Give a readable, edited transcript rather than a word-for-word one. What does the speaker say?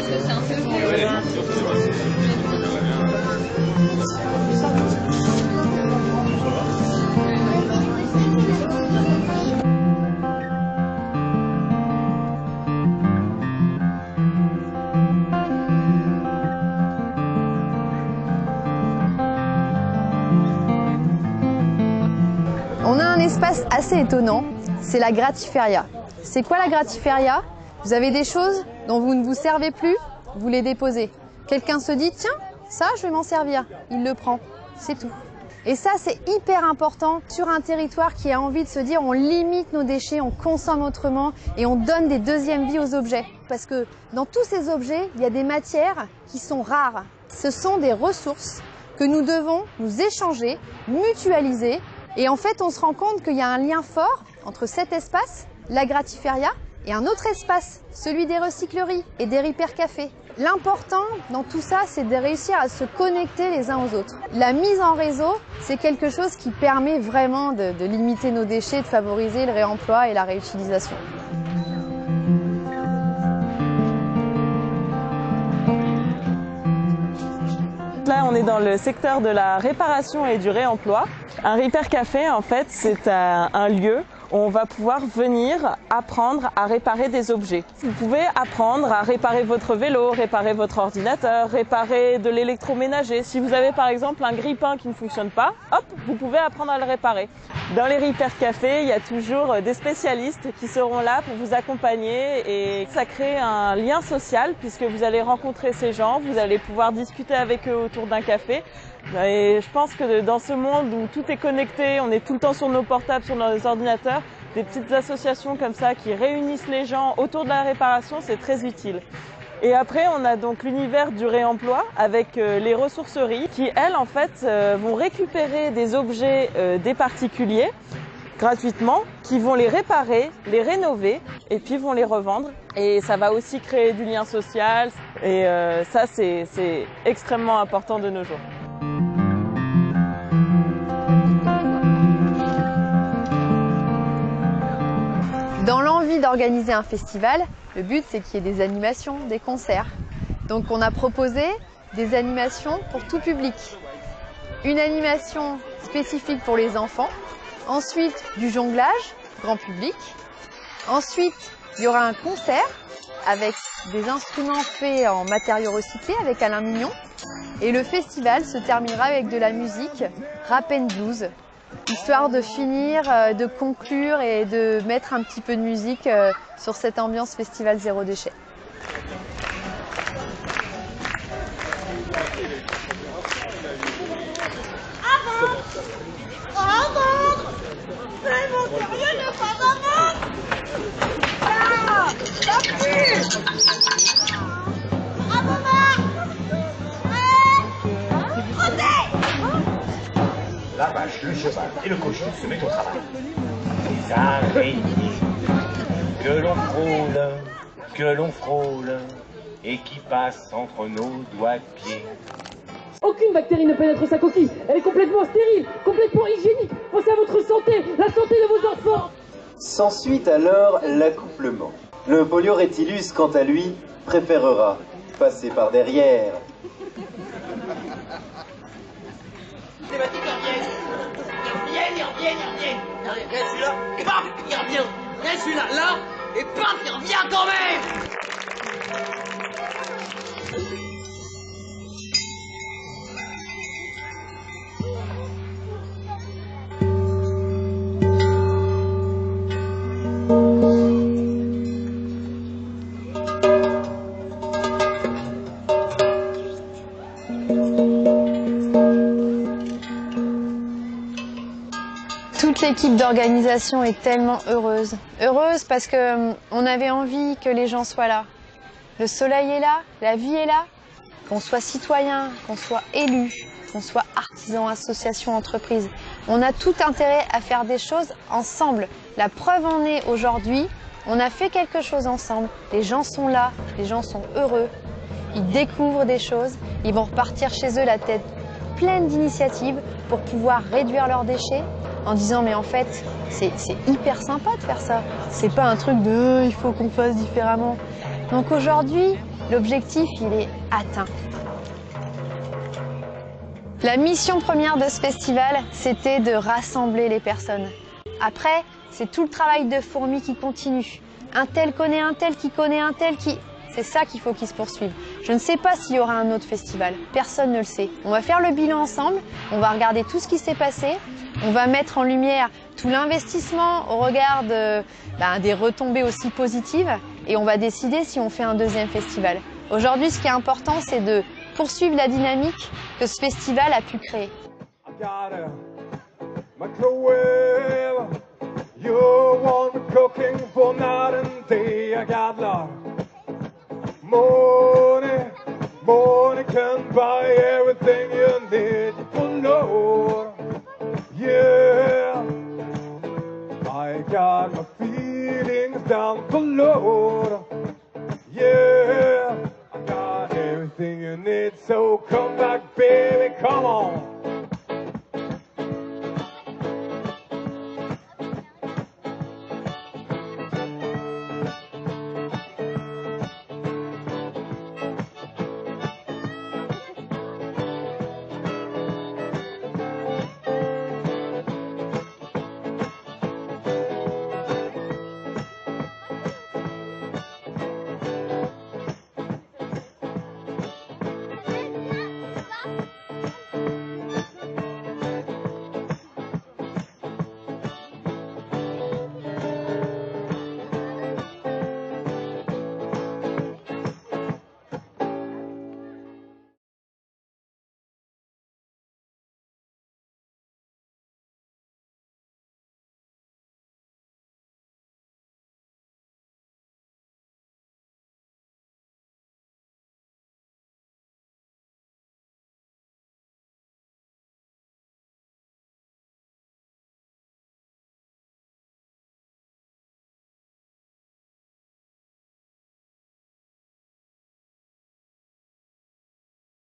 parce que c'est un peu vieux. On a un espace assez étonnant, c'est la Gratiféria. C'est quoi la Gratiféria? Vous avez des choses dont vous ne vous servez plus, vous les déposez. Quelqu'un se dit, tiens, ça je vais m'en servir, il le prend, c'est tout. Et ça c'est hyper important sur un territoire qui a envie de se dire on limite nos déchets, on consomme autrement et on donne des deuxièmes vies aux objets. Parce que dans tous ces objets, il y a des matières qui sont rares. Ce sont des ressources que nous devons nous échanger, mutualiser. Et en fait, on se rend compte qu'il y a un lien fort entre cet espace, la Gratiféria, et un autre espace, celui des recycleries et des Repair Cafés. L'important dans tout ça, c'est de réussir à se connecter les uns aux autres. La mise en réseau, c'est quelque chose qui permet vraiment de limiter nos déchets, de favoriser le réemploi et la réutilisation. Là, on est dans le secteur de la réparation et du réemploi. Un Repair Café, en fait, c'est un lieu où on va pouvoir venir apprendre à réparer des objets. Vous pouvez apprendre à réparer votre vélo, réparer votre ordinateur, réparer de l'électroménager. Si vous avez par exemple un grille-pain qui ne fonctionne pas, hop, vous pouvez apprendre à le réparer. Dans les Repair Cafés, il y a toujours des spécialistes qui seront là pour vous accompagner et ça crée un lien social puisque vous allez rencontrer ces gens, vous allez pouvoir discuter avec eux autour d'un café. Et je pense que dans ce monde où tout est connecté, on est tout le temps sur nos portables, sur nos ordinateurs, des petites associations comme ça qui réunissent les gens autour de la réparation, c'est très utile. Et après, on a donc l'univers du réemploi avec les ressourceries qui, elles, en fait, vont récupérer des objets des particuliers gratuitement, qui vont les réparer, les rénover et puis vont les revendre. Et ça va aussi créer du lien social et ça, c'est extrêmement important de nos jours. Dans l'envie d'organiser un festival, le but c'est qu'il y ait des animations, des concerts. Donc on a proposé des animations pour tout public. Une animation spécifique pour les enfants, ensuite du jonglage, grand public. Ensuite, il y aura un concert avec des instruments faits en matériaux recyclés avec Alain Mignon. Et le festival se terminera avec de la musique rap and blues, histoire de finir, de conclure et de mettre un petit peu de musique sur cette ambiance festival zéro déchet. La vache, le cheval et le cochon se mettent au travail. Les araignées que l'on frôle et qui passent entre nos doigts de pied. Aucune bactérie ne pénètre sa coquille. Elle est complètement stérile, complètement hygiénique. Pensez à votre santé, la santé de vos enfants. S'ensuit alors l'accouplement. Le Poliorétilus, quant à lui, préférera passer par derrière. Les bâtis qui reviennent. Ils reviennent. Et celui-là, paf, il revient. Et celui-là, là, et paf, il revient quand même. Toute l'équipe d'organisation est tellement heureuse. Heureuse parce qu'on avait envie que les gens soient là. Le soleil est là, la vie est là, qu'on soit citoyen, qu'on soit élu, qu'on soit artisan, association, entreprise. On a tout intérêt à faire des choses ensemble. La preuve en est aujourd'hui, on a fait quelque chose ensemble. Les gens sont là, les gens sont heureux, ils découvrent des choses, ils vont repartir chez eux la tête pleine d'initiatives pour pouvoir réduire leurs déchets, en disant mais en fait c'est hyper sympa de faire ça, c'est pas un truc de il faut qu'on fasse différemment. Donc aujourd'hui L'objectif, il est atteint. La mission première de ce festival, c'était de rassembler les personnes. Après, c'est tout le travail de fourmi qui continue. Un tel connaît un tel qui connaît un tel qui... C'est ça qu'il faut qu'il se poursuive. Je ne sais pas s'il y aura un autre festival. Personne ne le sait. On va faire le bilan ensemble. On va regarder tout ce qui s'est passé. On va mettre en lumière tout l'investissement au regard des retombées aussi positives. Et on va décider si on fait un deuxième festival. Aujourd'hui, ce qui est important, c'est de poursuivre la dynamique que ce festival a pu créer. Money can buy everything you need for Lord. Yeah, I got my feelings down for Lord. Yeah, I got everything you need, so come back, baby, come on.